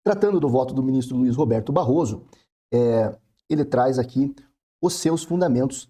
Tratando do voto do ministro Luiz Roberto Barroso, ele traz aqui os seus fundamentos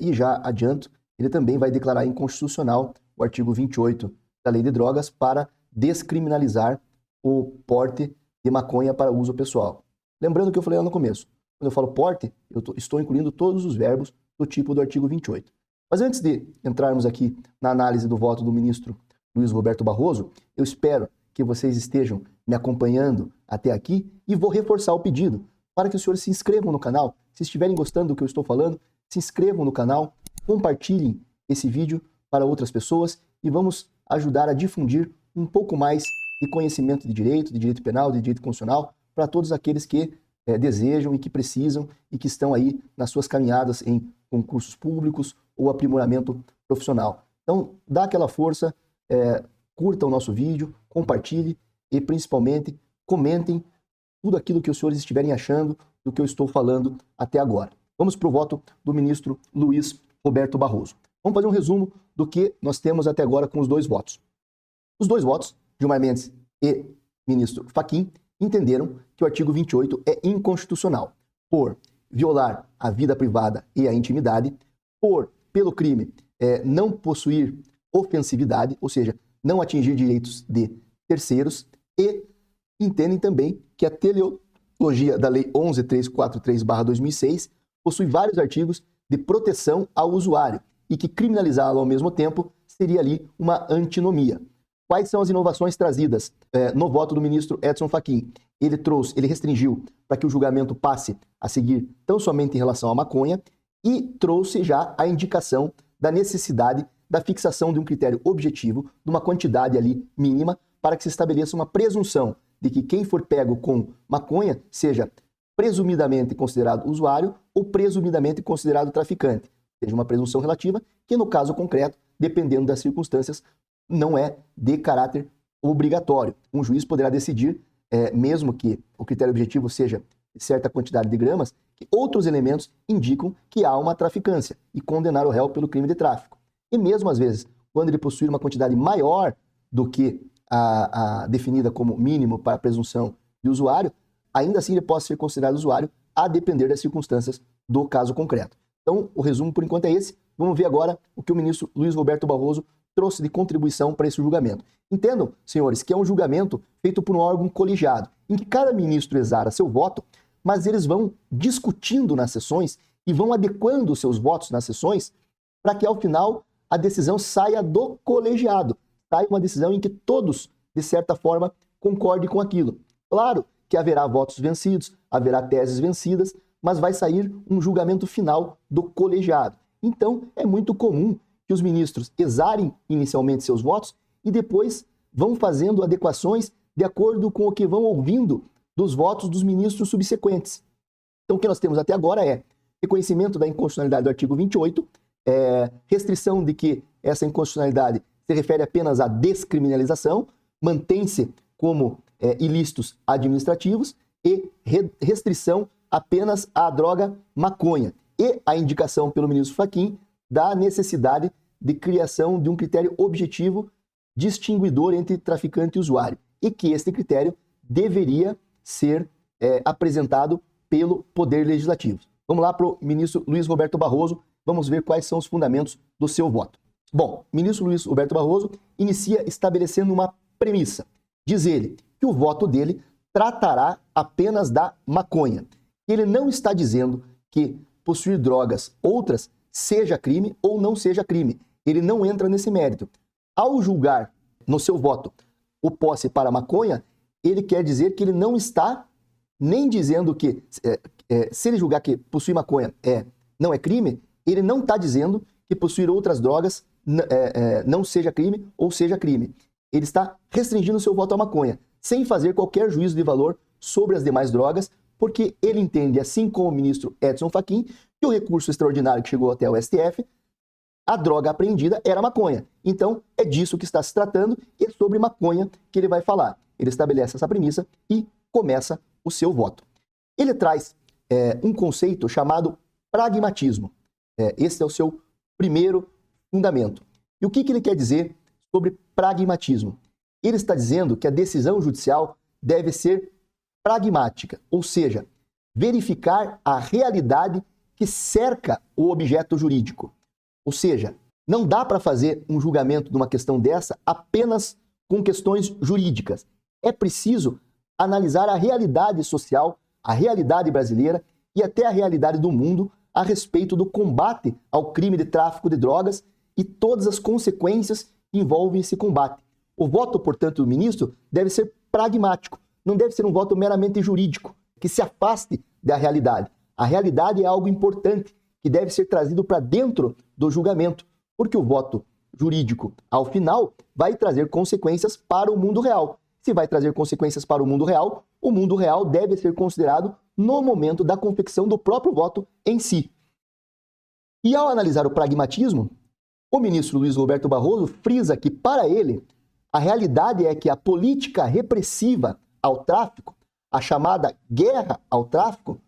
e já adianto, ele também vai declarar inconstitucional o artigo 28 da Lei de Drogas para descriminalizar o porte de maconha para uso pessoal. Lembrando que eu falei lá no começo, quando eu falo porte, eu estou incluindo todos os verbos do tipo do artigo 28. Mas antes de entrarmos aqui na análise do voto do ministro Luiz Roberto Barroso, eu espero que vocês estejam me acompanhando até aqui e vou reforçar o pedido para que os senhores se inscrevam no canal. Se estiverem gostando do que eu estou falando, se inscrevam no canal, compartilhem esse vídeo para outras pessoas e vamos ajudar a difundir um pouco mais de conhecimento de direito penal, de direito constitucional, para todos aqueles que desejam e que precisam e que estão aí nas suas caminhadas em concursos públicos ou aprimoramento profissional. Então, dá aquela força, curta o nosso vídeo, compartilhe e, principalmente, comentem tudo aquilo que os senhores estiverem achando do que eu estou falando até agora. Vamos para o voto do ministro Luiz Roberto Barroso. Vamos fazer um resumo do que nós temos até agora com os dois votos. Os dois votos, Gilmar Mendes e ministro Fachin, entenderam que o artigo 28 é inconstitucional por violar a vida privada e a intimidade, pelo crime não possuir ofensividade, ou seja, não atingir direitos de terceiros, e entendem também que a teleologia da Lei 11.343/2006 possui vários artigos de proteção ao usuário e que criminalizá-lo ao mesmo tempo seria ali uma antinomia. Quais são as inovações trazidas no voto do ministro Edson Fachin? Ele restringiu para que o julgamento passe a seguir tão somente em relação à maconha e trouxe já a indicação da necessidade da fixação de um critério objetivo, de uma quantidade ali mínima, para que se estabeleça uma presunção de que quem for pego com maconha seja presumidamente considerado usuário ou presumidamente considerado traficante. Seja uma presunção relativa que, no caso concreto, dependendo das circunstâncias, não é de caráter obrigatório. Um juiz poderá decidir, mesmo que o critério objetivo seja de certa quantidade de gramas, que outros elementos indicam que há uma traficância e condenar o réu pelo crime de tráfico. E mesmo às vezes, quando ele possuir uma quantidade maior do que a definida como mínimo para a presunção de usuário, ainda assim ele pode ser considerado usuário a depender das circunstâncias do caso concreto. Então, o resumo por enquanto é esse. Vamos ver agora o que o ministro Luiz Roberto Barroso trouxe de contribuição para esse julgamento. Entendam, senhores, que é um julgamento feito por um órgão colegiado, em que cada ministro exara seu voto, mas eles vão discutindo nas sessões e vão adequando seus votos nas sessões para que, ao final, a decisão saia do colegiado. Saia uma decisão em que todos, de certa forma, concordem com aquilo. Claro que haverá votos vencidos, haverá teses vencidas, mas vai sair um julgamento final do colegiado. Então, é muito comum que os ministros exarem inicialmente seus votos e depois vão fazendo adequações de acordo com o que vão ouvindo dos votos dos ministros subsequentes. Então, o que nós temos até agora é reconhecimento da inconstitucionalidade do artigo 28, restrição de que essa inconstitucionalidade se refere apenas à descriminalização, mantém-se como ilícitos administrativos e restrição apenas à droga maconha. E a indicação pelo ministro Fachin da necessidade de criação de um critério objetivo distinguidor entre traficante e usuário, e que este critério deveria ser apresentado pelo Poder Legislativo. Vamos lá para o ministro Luiz Roberto Barroso, vamos ver quais são os fundamentos do seu voto. Bom, o ministro Luiz Roberto Barroso inicia estabelecendo uma premissa. Diz ele que o voto dele tratará apenas da maconha. Ele não está dizendo que possuir drogas outras seja crime ou não seja crime. Ele não entra nesse mérito. Ao julgar no seu voto o posse para maconha, ele quer dizer que ele não está nem dizendo que, se ele julgar que possuir maconha não é crime, ele não está dizendo que possuir outras drogas não seja crime ou seja crime. Ele está restringindo o seu voto à maconha, sem fazer qualquer juízo de valor sobre as demais drogas, porque ele entende, assim como o ministro Edson Fachin, que o recurso extraordinário que chegou até o STF, a droga apreendida era maconha. Então, é disso que está se tratando e é sobre maconha que ele vai falar. Ele estabelece essa premissa e começa o seu voto. Ele traz um conceito chamado pragmatismo. Esse é o seu primeiro fundamento. E o que ele quer dizer sobre pragmatismo? Ele está dizendo que a decisão judicial deve ser pragmática, ou seja, verificar a realidade que cerca o objeto jurídico. Ou seja, não dá para fazer um julgamento de uma questão dessa apenas com questões jurídicas. É preciso analisar a realidade social, a realidade brasileira e até a realidade do mundo a respeito do combate ao crime de tráfico de drogas e todas as consequências que envolvem esse combate. O voto, portanto, do ministro deve ser pragmático, não deve ser um voto meramente jurídico, que se afaste da realidade. A realidade é algo importante, que deve ser trazido para dentro do julgamento, porque o voto jurídico, ao final, vai trazer consequências para o mundo real. Se vai trazer consequências para o mundo real deve ser considerado no momento da confecção do próprio voto em si. E ao analisar o pragmatismo, o ministro Luiz Roberto Barroso frisa que, para ele, a realidade é que a política repressiva ao tráfico, a chamada guerra ao tráfico,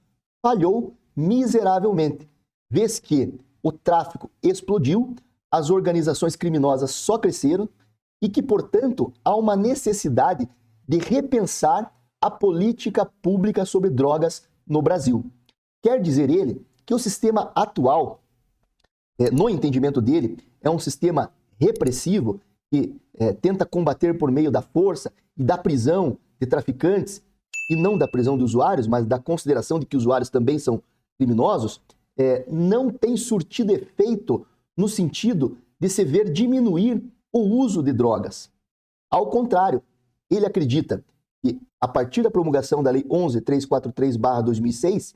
falhou miseravelmente, vez que o tráfico explodiu, as organizações criminosas só cresceram e que, portanto, há uma necessidade de repensar a política pública sobre drogas no Brasil. Quer dizer ele que o sistema atual, no entendimento dele, é um sistema repressivo que tenta combater por meio da força e da prisão de traficantes, e não da prisão de usuários, mas da consideração de que usuários também são criminosos, não tem surtido efeito no sentido de se ver diminuir o uso de drogas. Ao contrário, ele acredita que, a partir da promulgação da Lei 11.343/2006,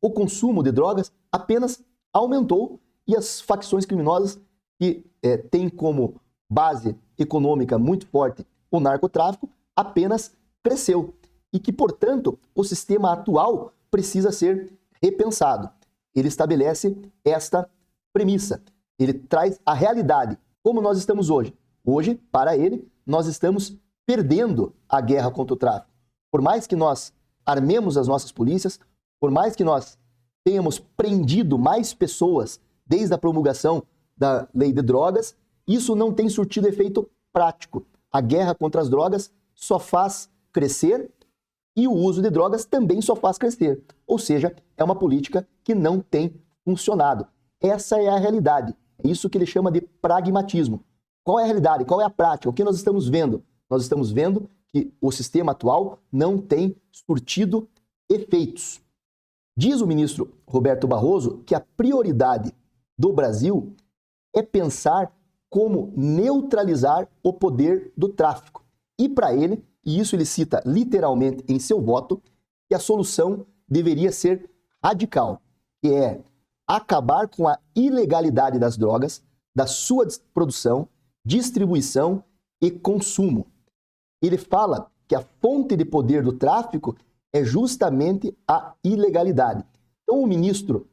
o consumo de drogas apenas aumentou e as facções criminosas que têm como base econômica muito forte o narcotráfico apenas cresceu e que, portanto, o sistema atual precisa ser repensado. Ele estabelece esta premissa. Ele traz a realidade, como nós estamos hoje. Hoje, para ele, nós estamos perdendo a guerra contra o tráfico. Por mais que nós armemos as nossas polícias, por mais que nós tenhamos prendido mais pessoas desde a promulgação da lei de drogas, isso não tem surtido efeito prático. A guerra contra as drogas só faz crescer e o uso de drogas também só faz crescer. Ou seja, é uma política que não tem funcionado. Essa é a realidade. É isso que ele chama de pragmatismo. Qual é a realidade? Qual é a prática? O que nós estamos vendo? Nós estamos vendo que o sistema atual não tem surtido efeitos. Diz o ministro Roberto Barroso que a prioridade do Brasil é pensar como neutralizar o poder do tráfico. E para ele, e isso ele cita literalmente em seu voto, que a solução deveria ser radical, que é acabar com a ilegalidade das drogas, da sua produção, distribuição e consumo. Ele fala que a fonte de poder do tráfico é justamente a ilegalidade. Então o ministro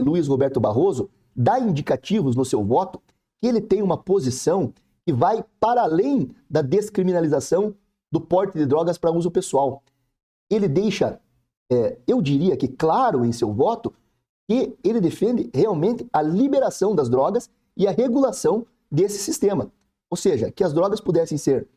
Luiz Roberto Barroso dá indicativos no seu voto que ele tem uma posição que vai para além da descriminalização do porte de drogas para uso pessoal. Ele deixa, eu diria que claro em seu voto, que ele defende realmente a liberação das drogas e a regulação desse sistema. Ou seja, que as drogas pudessem ser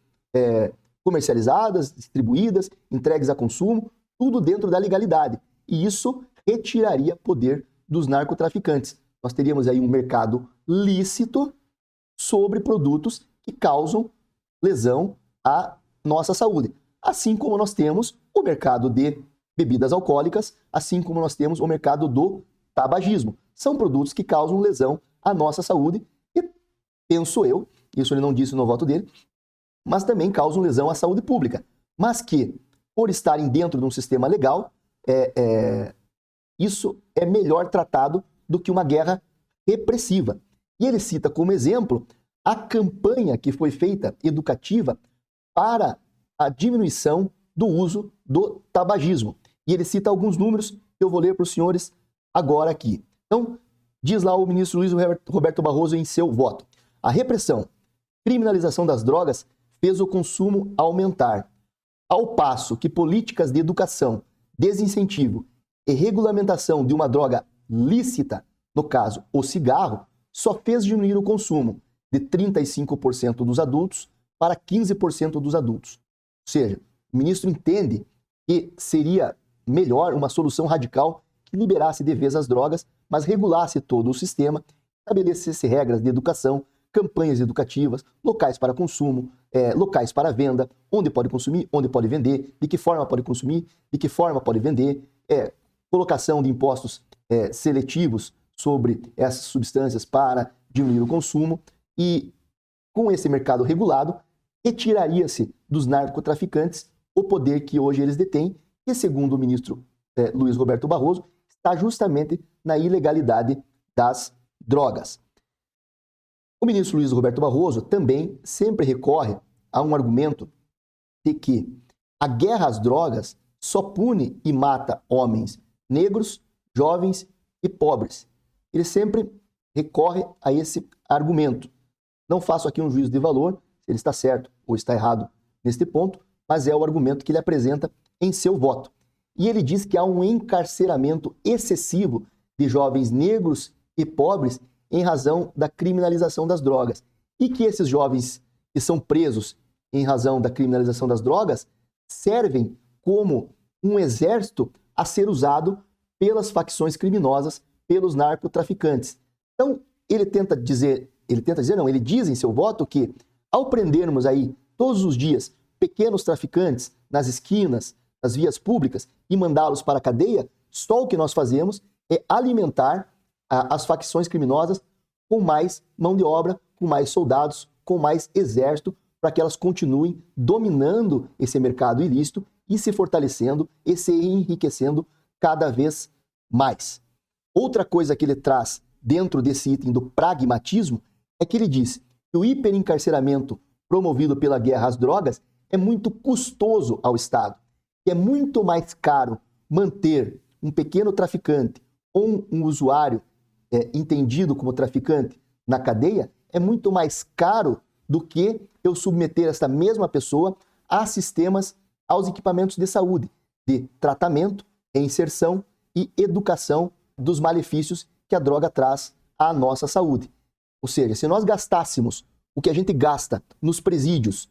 comercializadas, distribuídas, entregues a consumo, tudo dentro da legalidade. E isso retiraria poder dos narcotraficantes. Nós teríamos aí um mercado lícito sobre produtos que causam lesão à nossa saúde. Assim como nós temos o mercado de bebidas alcoólicas, assim como nós temos o mercado do tabagismo. São produtos que causam lesão à nossa saúde e, penso eu, isso ele não disse no voto dele, mas também causam lesão à saúde pública. Mas que, por estarem dentro de um sistema legal, isso é melhor tratado do que uma guerra repressiva. E ele cita como exemplo a campanha que foi feita educativa para a diminuição do uso do tabagismo. E ele cita alguns números que eu vou ler para os senhores agora aqui. Então, diz lá o ministro Luiz Roberto Barroso em seu voto: a repressão, criminalização das drogas fez o consumo aumentar, ao passo que políticas de educação, desincentivo e regulamentação de uma droga lícita, no caso, o cigarro, só fez diminuir o consumo de 35% dos adultos para 15% dos adultos. Ou seja, o ministro entende que seria melhor uma solução radical que liberasse de vez as drogas, mas regulasse todo o sistema, estabelecesse regras de educação, campanhas educativas, locais para consumo, locais para venda, onde pode consumir, onde pode vender, de que forma pode consumir, de que forma pode vender, colocação de impostos seletivos sobre essas substâncias para diminuir o consumo, e com esse mercado regulado, retiraria-se dos narcotraficantes o poder que hoje eles detêm, que segundo o ministro Luiz Roberto Barroso, está justamente na ilegalidade das drogas. O ministro Luiz Roberto Barroso também sempre recorre a um argumento de que a guerra às drogas só pune e mata homens negros, jovens e pobres. Ele sempre recorre a esse argumento. Não faço aqui um juízo de valor, se ele está certo ou está errado neste ponto, mas é o argumento que ele apresenta em seu voto. E ele diz que há um encarceramento excessivo de jovens negros e pobres em razão da criminalização das drogas. E que esses jovens que são presos em razão da criminalização das drogas servem como um exército a ser usado pelas facções criminosas, pelos narcotraficantes. Então, ele diz em seu voto que, ao prendermos aí todos os dias pequenos traficantes nas esquinas, nas vias públicas e mandá-los para a cadeia, só o que nós fazemos é alimentar as facções criminosas com mais mão de obra, com mais soldados, com mais exército, para que elas continuem dominando esse mercado ilícito e se fortalecendo e se enriquecendo cada vez mais. Outra coisa que ele traz dentro desse item do pragmatismo é que ele diz que o hiperencarceramento promovido pela guerra às drogas é muito custoso ao Estado, que é muito mais caro manter um pequeno traficante ou um usuário entendido como traficante na cadeia, é muito mais caro do que eu submeter essa mesma pessoa a sistemas, aos equipamentos de saúde, de tratamento, reinserção e educação dos malefícios que a droga traz à nossa saúde. Ou seja, se nós gastássemos o que a gente gasta nos presídios,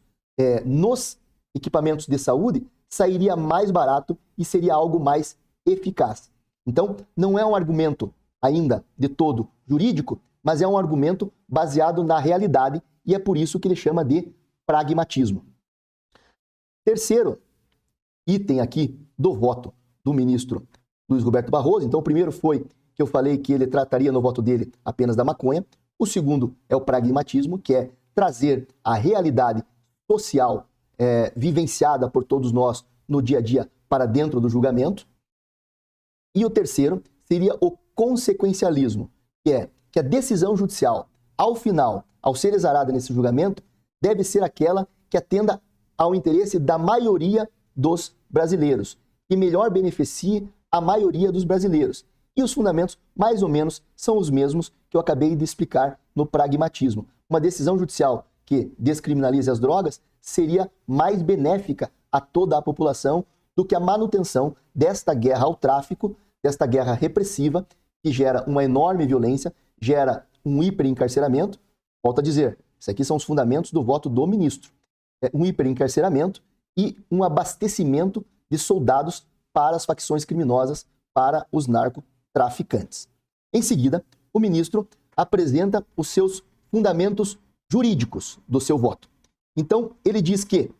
nos equipamentos de saúde, sairia mais barato e seria algo mais eficaz. Então, não é um argumento ainda de todo jurídico, mas é um argumento baseado na realidade e é por isso que ele chama de pragmatismo. Terceiro item aqui do voto do ministro Luiz Roberto Barroso. Então, o primeiro foi que eu falei que ele trataria no voto dele apenas da maconha. O segundo é o pragmatismo, que é trazer a realidade social vivenciada por todos nós no dia a dia para dentro do julgamento. E o terceiro seria o consequencialismo, que é que a decisão judicial, ao final, ao ser exarada nesse julgamento, deve ser aquela que atenda ao interesse da maioria dos brasileiros, que melhor beneficie a maioria dos brasileiros. E os fundamentos, mais ou menos, são os mesmos que eu acabei de explicar no pragmatismo. Uma decisão judicial que descriminalize as drogas seria mais benéfica a toda a população do que a manutenção desta guerra ao tráfico, desta guerra repressiva, que gera uma enorme violência, gera um hiperencarceramento. Volto a dizer, isso aqui são os fundamentos do voto do ministro. Um hiperencarceramento e um abastecimento de soldados para as facções criminosas, para os narcotraficantes. Em seguida, o ministro apresenta os seus fundamentos jurídicos do seu voto. Então, ele diz que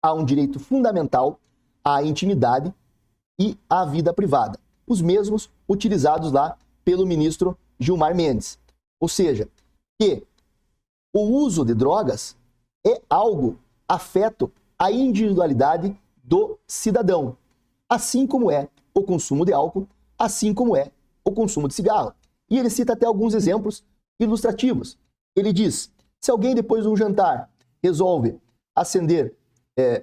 há um direito fundamental à intimidade e à vida privada, os mesmos utilizados lá pelo ministro Gilmar Mendes. Ou seja, que o uso de drogas é algo afeto à individualidade do cidadão, assim como é o consumo de álcool, assim como é o consumo de cigarro. E ele cita até alguns exemplos ilustrativos. Ele diz, se alguém depois de um jantar resolve acender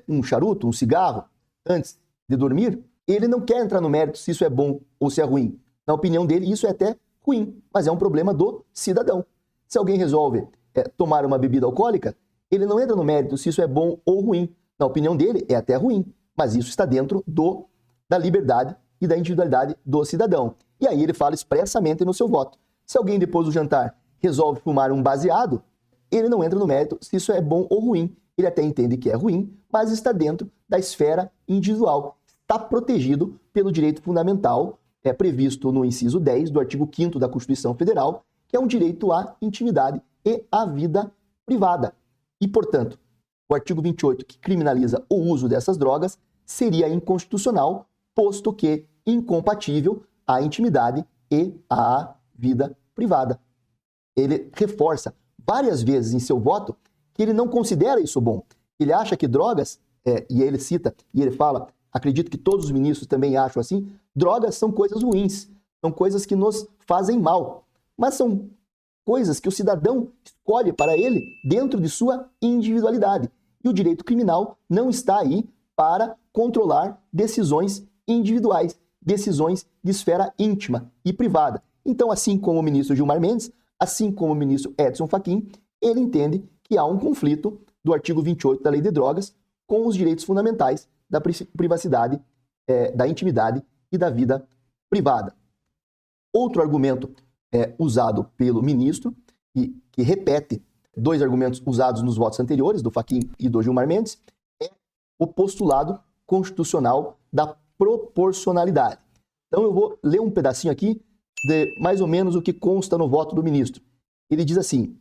um charuto, um cigarro, antes de dormir, ele não quer entrar no mérito se isso é bom ou se é ruim. Na opinião dele, isso é até ruim, mas é um problema do cidadão. Se alguém resolve tomar uma bebida alcoólica, ele não entra no mérito se isso é bom ou ruim. Na opinião dele, é até ruim, mas isso está dentro da liberdade e da individualidade do cidadão. E aí ele fala expressamente no seu voto. Se alguém depois do jantar resolve fumar um baseado, ele não entra no mérito se isso é bom ou ruim. Ele até entende que é ruim, mas está dentro da esfera individual, está protegido pelo direito fundamental previsto no inciso 10 do artigo 5º da Constituição Federal, que é um direito à intimidade e à vida privada. E, portanto, o artigo 28, que criminaliza o uso dessas drogas, seria inconstitucional, posto que incompatível à intimidade e à vida privada. Ele reforça várias vezes em seu voto que ele não considera isso bom. Ele acha que drogas, e ele cita, e ele fala, acredito que todos os ministros também acham assim, drogas são coisas ruins, são coisas que nos fazem mal, mas são coisas que o cidadão escolhe para ele dentro de sua individualidade. E o direito criminal não está aí para controlar decisões individuais, decisões de esfera íntima e privada. Então, assim como o ministro Gilmar Mendes, assim como o ministro Edson Fachin, ele entende que há um conflito do artigo 28 da Lei de Drogas com os direitos fundamentais da privacidade, da intimidade e da vida privada. Outro argumento usado pelo ministro, e que repete dois argumentos usados nos votos anteriores, do Fachin e do Gilmar Mendes, é o postulado constitucional da proporcionalidade. Então eu vou ler um pedacinho aqui de mais ou menos o que consta no voto do ministro. Ele diz assim: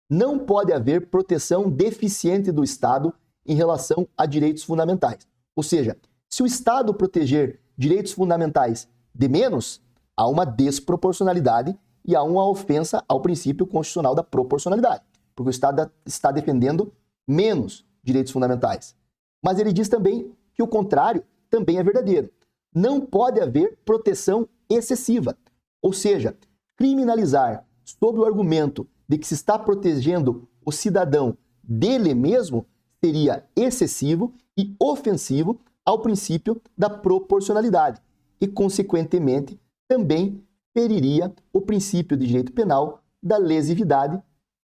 não pode haver proteção deficiente do Estado em relação a direitos fundamentais. Ou seja, se o Estado proteger direitos fundamentais de menos, há uma desproporcionalidade e há uma ofensa ao princípio constitucional da proporcionalidade, porque o Estado está defendendo menos direitos fundamentais. Mas ele diz também que o contrário também é verdadeiro. Não pode haver proteção excessiva, ou seja, criminalizar sob o argumento de que se está protegendo o cidadão dele mesmo seria excessivo e ofensivo ao princípio da proporcionalidade e, consequentemente, também feriria o princípio de direito penal da lesividade,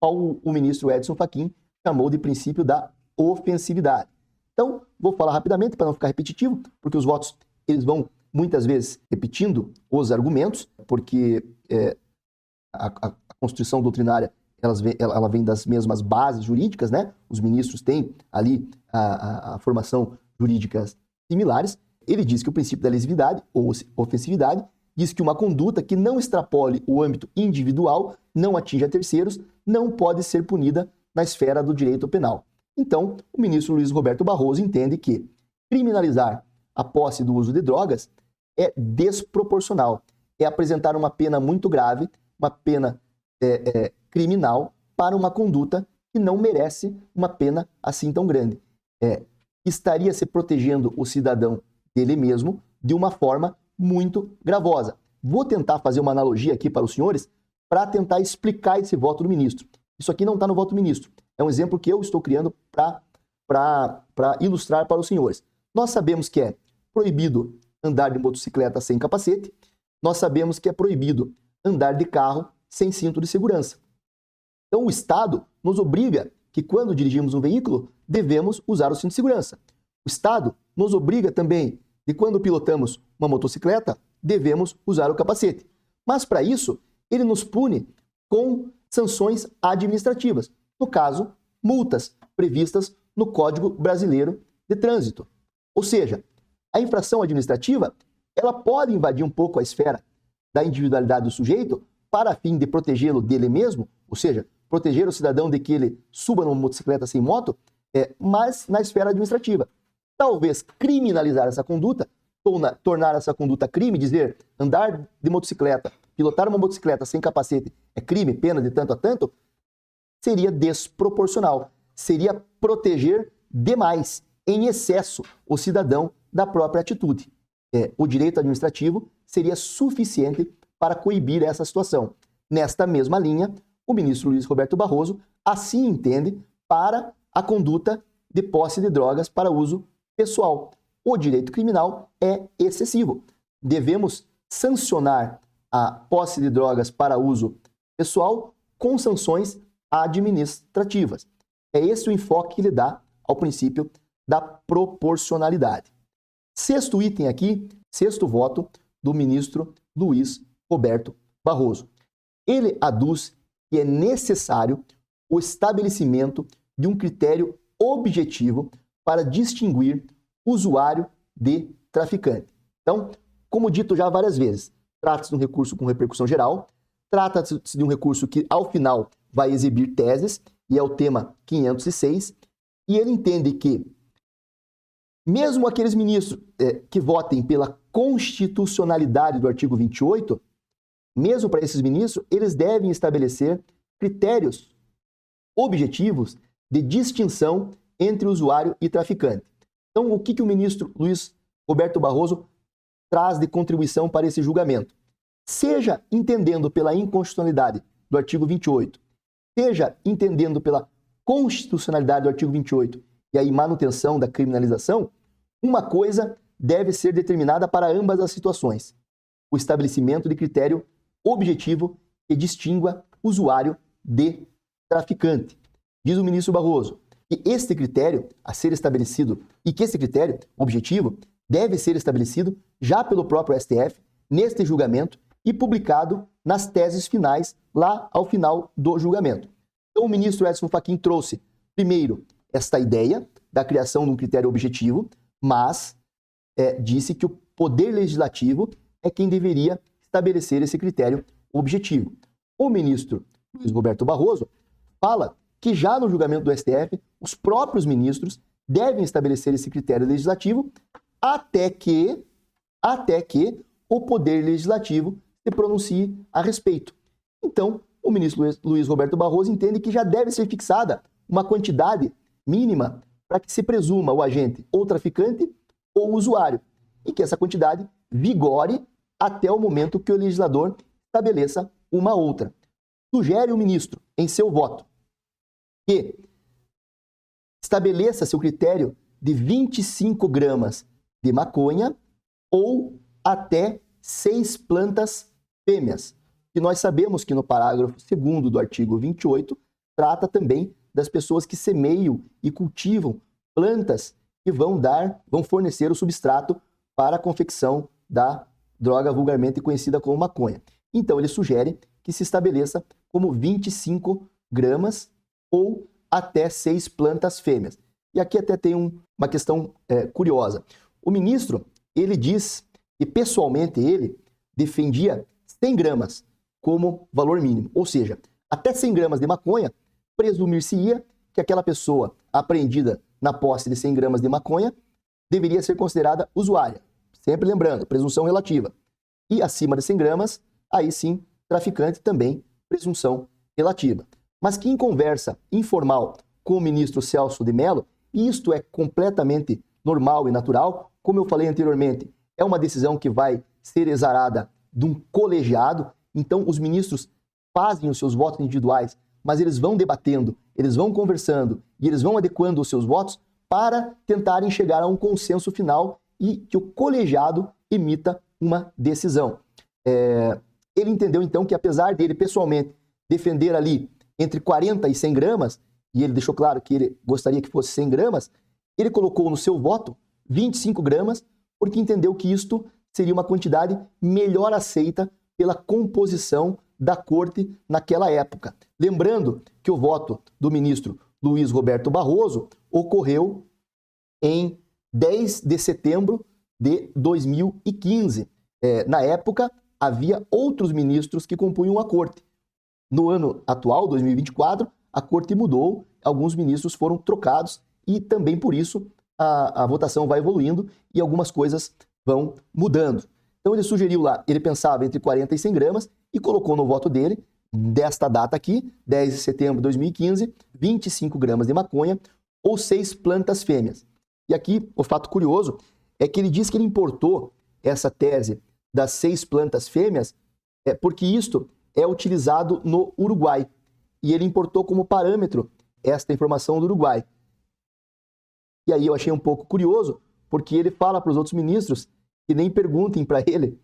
ao o ministro Edson Fachin chamou de princípio da ofensividade. Então, vou falar rapidamente para não ficar repetitivo, porque os votos eles vão muitas vezes repetindo os argumentos, porque a Constituição doutrinária ela vem das mesmas bases jurídicas, né? Os ministros têm ali a formação jurídica similares. Ele diz que o princípio da lesividade ou ofensividade diz que uma conduta que não extrapole o âmbito individual, não atinja terceiros, não pode ser punida na esfera do direito penal. Então, o ministro Luiz Roberto Barroso entende que criminalizar a posse do uso de drogas é desproporcional, é apresentar uma pena muito grave, uma pena criminal para uma conduta que não merece uma pena assim tão grande. Estaria se protegendo o cidadão dele mesmo de uma forma muito gravosa. Vou tentar fazer uma analogia aqui para os senhores para tentar explicar esse voto do ministro. Isso aqui não está no voto do ministro. É um exemplo que eu estou criando para ilustrar para os senhores. Nós sabemos que é proibido andar de motocicleta sem capacete. Nós sabemos que é proibido andar de carro sem cinto de segurança. Então o Estado nos obriga que quando dirigimos um veículo, devemos usar o cinto de segurança. O Estado nos obriga também de quando pilotamos uma motocicleta, devemos usar o capacete. Mas para isso, ele nos pune com sanções administrativas. No caso, multas previstas no Código Brasileiro de Trânsito. Ou seja, a infração administrativa, ela pode invadir um pouco a esfera da individualidade do sujeito para fim de protegê-lo dele mesmo, ou seja, proteger o cidadão de que ele suba numa motocicleta sem moto, mas na esfera administrativa. Talvez criminalizar essa conduta, tornar essa conduta crime, dizer andar de motocicleta, pilotar uma motocicleta sem capacete é crime, pena de tanto a tanto, seria desproporcional, seria proteger demais, em excesso, o cidadão da própria atitude. O direito administrativo seria suficiente para coibir essa situação. Nesta mesma linha, o ministro Luiz Roberto Barroso assim entende para a conduta de posse de drogas para uso pessoal. O direito criminal é excessivo. Devemos sancionar a posse de drogas para uso pessoal com sanções administrativas. É esse o enfoque que ele dá ao princípio da proporcionalidade. Sexto item aqui, sexto voto do ministro Luiz Roberto Barroso. Ele aduz que é necessário o estabelecimento de um critério objetivo para distinguir usuário de traficante. Então, como dito já várias vezes, trata-se de um recurso com repercussão geral, trata-se de um recurso que, ao final, vai exibir teses, e é o tema 506, e ele entende que, mesmo aqueles ministros que votem pela constitucionalidade do artigo 28, mesmo para esses ministros, eles devem estabelecer critérios objetivos de distinção entre usuário e traficante. Então, o que o ministro Luiz Roberto Barroso traz de contribuição para esse julgamento? Seja entendendo pela inconstitucionalidade do artigo 28, seja entendendo pela constitucionalidade do artigo 28 e aí manutenção da criminalização, uma coisa deve ser determinada para ambas as situações: o estabelecimento de critério objetivo que distingua usuário de traficante. Diz o ministro Barroso que este critério a ser estabelecido e que esse critério objetivo deve ser estabelecido já pelo próprio STF neste julgamento e publicado nas teses finais lá ao final do julgamento. Então o ministro Edson Fachin trouxe, primeiro, esta ideia da criação de um critério objetivo, mas disse que o Poder Legislativo é quem deveria estabelecer esse critério objetivo. O ministro Luiz Roberto Barroso fala que já no julgamento do STF, os próprios ministros devem estabelecer esse critério legislativo até que o Poder Legislativo se pronuncie a respeito. Então, o ministro Luiz Roberto Barroso entende que já deve ser fixada uma quantidade mínima para que se presuma o agente ou traficante ou usuário, e que essa quantidade vigore até o momento que o legislador estabeleça uma outra. Sugere o ministro, em seu voto, que estabeleça seu critério de 25 gramas de maconha ou até 6 plantas fêmeas. E nós sabemos que no parágrafo 2º do artigo 28 trata também das pessoas que semeiam e cultivam plantas que vão fornecer o substrato para a confecção da droga vulgarmente conhecida como maconha. Então ele sugere que se estabeleça como 25 gramas ou até 6 plantas fêmeas. E aqui até tem uma questão curiosa. O ministro, ele diz que pessoalmente ele defendia 100 gramas como valor mínimo. Ou seja, até 100 gramas de maconha, presumir-se-ia que aquela pessoa apreendida na posse de 100 gramas de maconha deveria ser considerada usuária. Sempre lembrando, presunção relativa. E acima de 100 gramas, aí sim, traficante também, presunção relativa. Mas que em conversa informal com o ministro Celso de Mello, isto é completamente normal e natural, como eu falei anteriormente, é uma decisão que vai ser exarada de um colegiado, então os ministros fazem os seus votos individuais, mas eles vão debatendo, eles vão conversando e eles vão adequando os seus votos para tentarem chegar a um consenso final e que o colegiado emita uma decisão. Ele entendeu então que apesar dele pessoalmente defender ali entre 40 e 100 gramas, e ele deixou claro que ele gostaria que fosse 100 gramas, ele colocou no seu voto 25 gramas, porque entendeu que isto seria uma quantidade melhor aceita pela composição da corte naquela época. Lembrando que o voto do ministro Luiz Roberto Barroso ocorreu em 10 de setembro de 2015. Na época, havia outros ministros que compunham a corte. No ano atual, 2024, a corte mudou, alguns ministros foram trocados e também por isso a votação vai evoluindo e algumas coisas vão mudando. Então ele sugeriu lá, ele pensava entre 40 e 100 gramas e colocou no voto dele, desta data aqui, 10 de setembro de 2015, 25 gramas de maconha ou 6 plantas fêmeas. E aqui o fato curioso é que ele diz que ele importou essa tese das 6 plantas fêmeas porque isto é utilizado no Uruguai. E ele importou como parâmetro esta informação do Uruguai. E aí eu achei um pouco curioso, porque ele fala para os outros ministros que nem perguntem para ele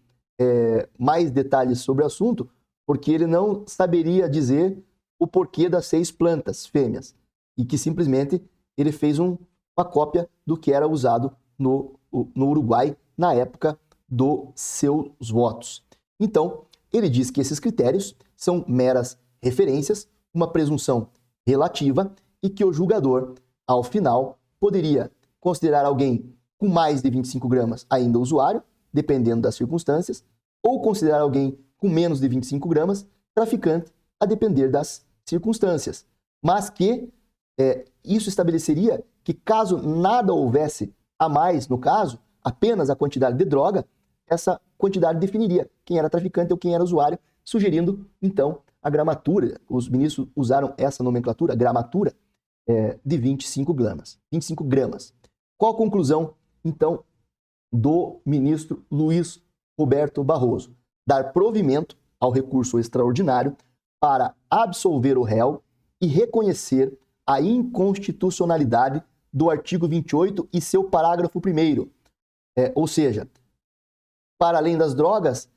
mais detalhes sobre o assunto, porque ele não saberia dizer o porquê das 6 plantas fêmeas. E que simplesmente ele fez uma cópia do que era usado no Uruguai na época dos seus votos. Então, ele diz que esses critérios são meras referências, uma presunção relativa e que o julgador, ao final, poderia considerar alguém com mais de 25 gramas ainda usuário, dependendo das circunstâncias, ou considerar alguém com menos de 25 gramas traficante, a depender das circunstâncias. Mas que isso estabeleceria que caso nada houvesse a mais no caso, apenas a quantidade de droga, essa quantidade definiria quem era traficante ou quem era usuário, sugerindo, então, a gramatura. Os ministros usaram essa nomenclatura, gramatura, de 25 gramas. 25 gramas. Qual a conclusão, então, do ministro Luiz Roberto Barroso? Dar provimento ao recurso extraordinário para absolver o réu e reconhecer a inconstitucionalidade do artigo 28 e seu parágrafo 1º. Ou seja, para além das drogas,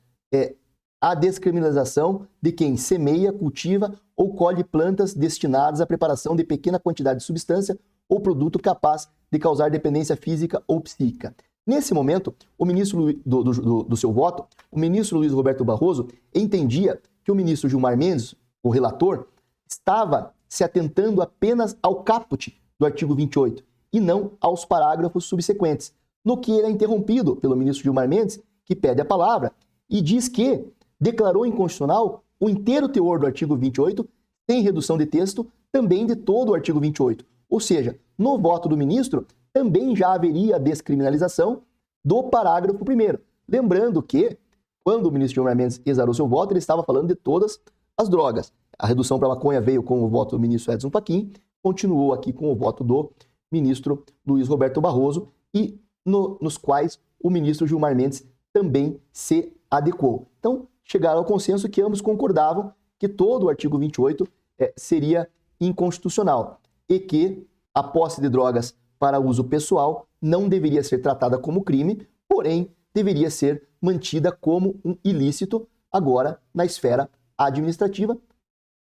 a descriminalização de quem semeia, cultiva ou colhe plantas destinadas à preparação de pequena quantidade de substância ou produto capaz de causar dependência física ou psíquica. Nesse momento, o ministro do seu voto, o ministro Luiz Roberto Barroso entendia que o ministro Gilmar Mendes, o relator, estava se atentando apenas ao caput do artigo 28 e não aos parágrafos subsequentes, no que ele é interrompido pelo ministro Gilmar Mendes, que pede a palavra e diz que declarou inconstitucional o inteiro teor do artigo 28, sem redução de texto, também de todo o artigo 28. Ou seja, no voto do ministro, também já haveria a descriminalização do parágrafo 1º. Lembrando que, quando o ministro Gilmar Mendes exarou seu voto, ele estava falando de todas as drogas. A redução para a maconha veio com o voto do ministro Edson Fachin, continuou aqui com o voto do ministro Luiz Roberto Barroso e nos quais o ministro Gilmar Mendes também se adequou. Então, chegaram ao consenso que ambos concordavam que todo o artigo 28 seria inconstitucional e que a posse de drogas para uso pessoal não deveria ser tratada como crime, porém deveria ser mantida como um ilícito agora na esfera administrativa.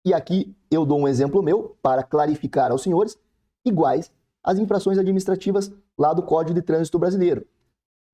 E aqui eu dou um exemplo meu para clarificar aos senhores, iguais às infrações administrativas lá do Código de Trânsito Brasileiro.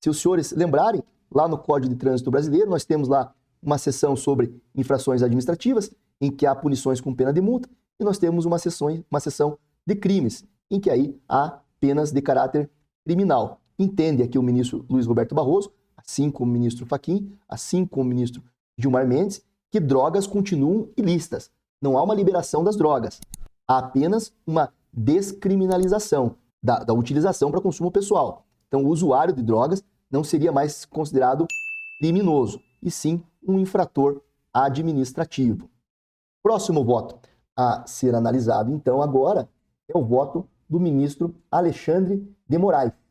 Se os senhores lembrarem, lá no Código de Trânsito Brasileiro, nós temos lá uma seção sobre infrações administrativas, em que há punições com pena de multa, e nós temos uma seção de crimes, em que aí há penas de caráter criminal. Entende aqui o ministro Luiz Roberto Barroso, assim como o ministro Fachin, assim como o ministro Gilmar Mendes, que drogas continuam ilícitas. Não há uma liberação das drogas. Há apenas uma descriminalização da utilização para consumo pessoal. Então, o usuário de drogas não seria mais considerado criminoso, e sim um infrator administrativo. Próximo voto a ser analisado, então, agora, é o voto do ministro Alexandre de Moraes.